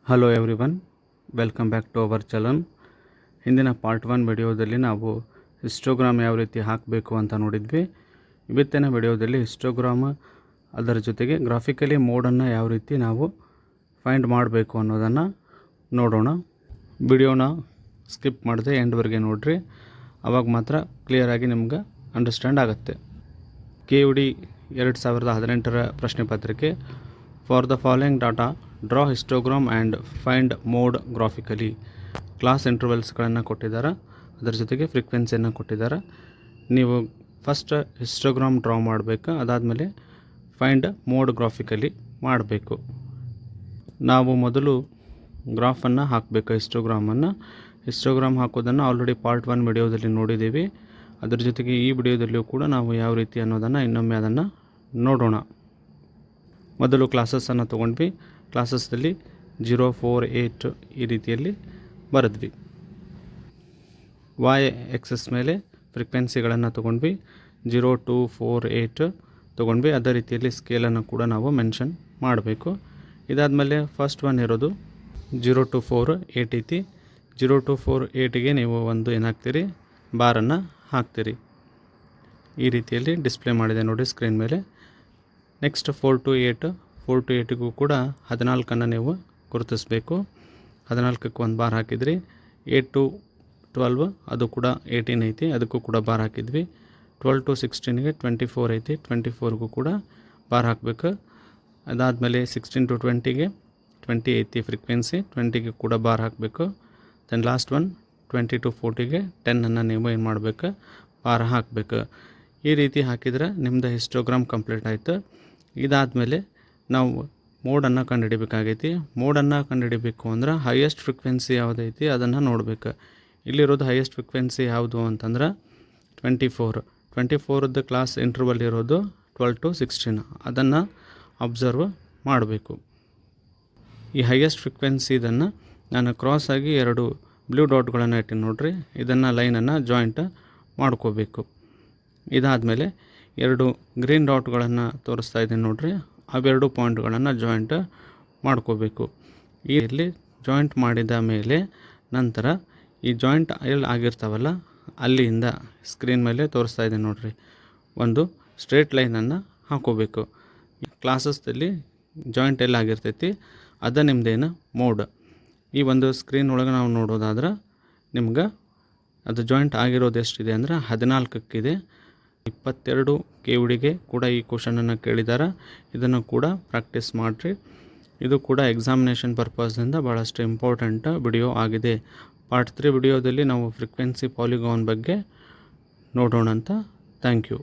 Hello everyone, welcome back to our channel. ಹಿಂದಿನ part 1 ವಿಡಿಯೋದಲ್ಲಿ ನಾವು ಹಿಸ್ಟೋಗ್ರಾಮ್ ಯಾವ ರೀತಿ ಹಾಕಬೇಕು ಅಂತ ನೋಡಿದ್ವಿ. ಇವತ್ತಿನ ವಿಡಿಯೋದಲ್ಲಿ ಹಿಸ್ಟೋಗ್ರಾಮ್ ಅದರ ಜೊತೆಗೆ ಗ್ರಾಫಿಕಲಿ ಮೋಡನ್ನು ಯಾವ ರೀತಿ ನಾವು ಫೈಂಡ್ ಮಾಡಬೇಕು ಅನ್ನೋದನ್ನು ನೋಡೋಣ. ವಿಡಿಯೋನ ಸ್ಕಿಪ್ ಮಾಡದೆ ಎಂಡ್ವರೆಗೆ ನೋಡಿರಿ, ಆವಾಗ ಮಾತ್ರ ಕ್ಲಿಯರಾಗಿ ನಿಮ್ಗೆ ಅಂಡರ್ಸ್ಟ್ಯಾಂಡ್ ಆಗುತ್ತೆ. KUD 2018 ಪ್ರಶ್ನೆ ಪತ್ರಿಕೆ. For the following data draw histogram and find mode graphically. Class ಇಂಟರ್ವಲ್ಸ್ಗಳನ್ನು ಕೊಟ್ಟಿದ್ದಾರೆ, ಅದರ ಜೊತೆಗೆ ಫ್ರೀಕ್ವೆನ್ಸಿಯನ್ನು ಕೊಟ್ಟಿದ್ದಾರೆ. ನೀವು ಫಸ್ಟ್ ಹಿಸ್ಟೋಗ್ರಾಮ್ ಡ್ರಾ ಮಾಡಬೇಕು, ಅದಾದಮೇಲೆ ಫೈಂಡ್ ಮೋಡ್ ಗ್ರಾಫಿಕಲಿ ಮಾಡಬೇಕು. ನಾವು ಮೊದಲು ಗ್ರಾಫನ್ನು ಹಾಕಬೇಕು. ಹಿಸ್ಟೋಗ್ರಾಮ್ ಹಾಕೋದನ್ನು ಆಲ್ರೆಡಿ ಪಾರ್ಟ್ 1 ವಿಡಿಯೋದಲ್ಲಿ ನೋಡಿದ್ದೀವಿ. ಅದರ ಜೊತೆಗೆ ಈ ವಿಡಿಯೋದಲ್ಲಿಯೂ ಕೂಡ ನಾವು ಯಾವ ರೀತಿ ಅನ್ನೋದನ್ನು ಇನ್ನೊಮ್ಮೆ ಅದನ್ನು ನೋಡೋಣ. ಮೊದಲು ಕ್ಲಾಸಸ್ಸನ್ನು ತೊಗೊಂಡ್ವಿ. ಕ್ಲಾಸಸ್ದಲ್ಲಿ 0, 4, 8 ಈ ರೀತಿಯಲ್ಲಿ ಬರೆದ್ವಿ. Y ಎಕ್ಸಸ್ ಮೇಲೆ ಫ್ರೀಕ್ವೆನ್ಸಿಗಳನ್ನು ತೊಗೊಂಡ್ವಿ. 0, 2, 4, 8 ತೊಗೊಂಡ್ವಿ. ಅದೇ ರೀತಿಯಲ್ಲಿ ಸ್ಕೇಲನ್ನು ಕೂಡ ನಾವು ಮೆನ್ಷನ್ ಮಾಡಬೇಕು. ಇದಾದಮೇಲೆ ಫಸ್ಟ್ ಒನ್ ಇರೋದು 0 to 4, 8 ಐತಿ. 0 to 4, 8ಗೆ ನೀವು ಒಂದು ಏನಾಗ್ತೀರಿ, ಬಾರನ್ನು ಹಾಕ್ತೀರಿ. ಈ ರೀತಿಯಲ್ಲಿ ಡಿಸ್ಪ್ಲೇ ಮಾಡಿದೆ ನೋಡಿ ಸ್ಕ್ರೀನ್ ಮೇಲೆ. ನೆಕ್ಸ್ಟ್ 4 to 8ಗೂ ಕೂಡ 14 ನೀವು ಗುರುತಿಸಬೇಕು. 14ಕ್ಕೆ ಒಂದು ಬಾರ್ ಹಾಕಿದ್ರಿ. 8 to 12 ಅದು ಕೂಡ 18 ಐತಿ, ಅದಕ್ಕೂ ಕೂಡ ಬಾರ್ ಹಾಕಿದ್ವಿ. 12 to 16ಗೆ 24 ಐತಿ, 24ಗೂ ಕೂಡ ಬಾರ್ ಹಾಕಬೇಕು. ಅದಾದಮೇಲೆ 16 to 20ಗೆ 20 ಐತಿ ಫ್ರೀಕ್ವೆನ್ಸಿ, 20ಗೆ ಕೂಡ ಬಾರ್ ಹಾಕಬೇಕು. ದೆನ್ ಲಾಸ್ಟ್ ಒನ್ 20 to 40ಗೆ 10 ನೀವು ಏನು ಮಾಡಬೇಕು, ಬಾರ್ ಹಾಕಬೇಕು. ಈ ರೀತಿ ಹಾಕಿದರೆ ನಿಮ್ಮದು ಹಿಸ್ಟೋಗ್ರಾಮ್ ಕಂಪ್ಲೀಟ್ ಆಯಿತು. ಇದಾದಮೇಲೆ ನಾವು ಮೋಡನ್ನು ಕಂಡುಹಿಡಿಬೇಕಾಗೈತಿ. ಮೋಡನ್ನು ಕಂಡುಹಿಡಿಬೇಕು ಅಂದ್ರೆ ಹೈಯೆಸ್ಟ್ ಫ್ರೀಕ್ವೆನ್ಸಿ ಯಾವುದೈತಿ ಅದನ್ನು ನೋಡಬೇಕು. ಇಲ್ಲಿರೋದು ಹೈಯೆಸ್ಟ್ ಫ್ರೀಕ್ವೆನ್ಸಿ ಯಾವುದು ಅಂತಂದ್ರೆ 24ದ್ದು ಕ್ಲಾಸ್ ಇಂಟರ್ವಲ್ ಇರೋದು 12 to 16. ಅದನ್ನು ಅಬ್ಸರ್ವ್ ಮಾಡಬೇಕು. ಈ ಹೈಯೆಸ್ಟ್ ಫ್ರೀಕ್ವೆನ್ಸಿ ಇದನ್ನು ನಾನು ಕ್ರಾಸ್ ಆಗಿ 2 ಬ್ಲೂ ಡಾಟ್ಗಳನ್ನು ಇಟ್ಟಿನಿ ನೋಡ್ರಿ. ಇದನ್ನು ಲೈನನ್ನು ಜಾಯಿಂಟ್ ಮಾಡ್ಕೋಬೇಕು. ಇದಾದಮೇಲೆ 2 ಗ್ರೀನ್ ಡಾಟ್ಗಳನ್ನು ತೋರಿಸ್ತಾ ಇದ್ದೀನಿ ನೋಡ್ರಿ. ಅವೆರಡು ಪಾಯಿಂಟ್ಗಳನ್ನು ಜಾಯಿಂಟ್ ಮಾಡ್ಕೋಬೇಕು. ಇಲ್ಲಿ ಜಾಯಿಂಟ್ ಮಾಡಿದ ಮೇಲೆ ನಂತರ ಈ ಜಾಯಿಂಟ್ ಎಲ್ಲಿ ಆಗಿರ್ತಾವಲ್ಲ ಅಲ್ಲಿಂದ ಸ್ಕ್ರೀನ್ ಮೇಲೆ ತೋರಿಸ್ತಾ ಇದ್ದೀನಿ ನೋಡ್ರಿ, ಒಂದು ಸ್ಟ್ರೇಟ್ ಲೈನನ್ನು ಹಾಕೋಬೇಕು. ಕ್ಲಾಸಸ್ದಲ್ಲಿ ಜಾಯಿಂಟ್ ಎಲ್ಲಿ ಆಗಿರ್ತೈತಿ ಅದು ನಿಮ್ಮದೇನು ಮೋಡ್. ಈ ಒಂದು ಸ್ಕ್ರೀನ್ ಒಳಗೆ ನಾವು ನೋಡೋದಾದ್ರೆ ನಿಮ್ಗೆ ಅದು ಜಾಯಿಂಟ್ ಆಗಿರೋದು ಎಷ್ಟಿದೆ ಅಂದರೆ 14ಕ್ಕಿದೆ. 22 KUDಗೆ ಕೂಡ ಈ ಕ್ವಶನನ್ನು ಕೇಳಿದ್ದಾರೆ. ಇದನ್ನು ಕೂಡ ಪ್ರಾಕ್ಟೀಸ್ ಮಾಡಿರಿ. ಇದು ಕೂಡ ಎಕ್ಸಾಮಿನೇಷನ್ ಪರ್ಪಸ್ನಿಂದ ಭಾಳಷ್ಟು ಇಂಪಾರ್ಟೆಂಟ್ ವಿಡಿಯೋ ಆಗಿದೆ. ಪಾರ್ಟ್ 3 ವಿಡಿಯೋದಲ್ಲಿ ನಾವು ಫ್ರೀಕ್ವೆನ್ಸಿ ಪಾಲಿಗಾನ್ ಬಗ್ಗೆ ನೋಡೋಣ ಅಂತ. Thank you.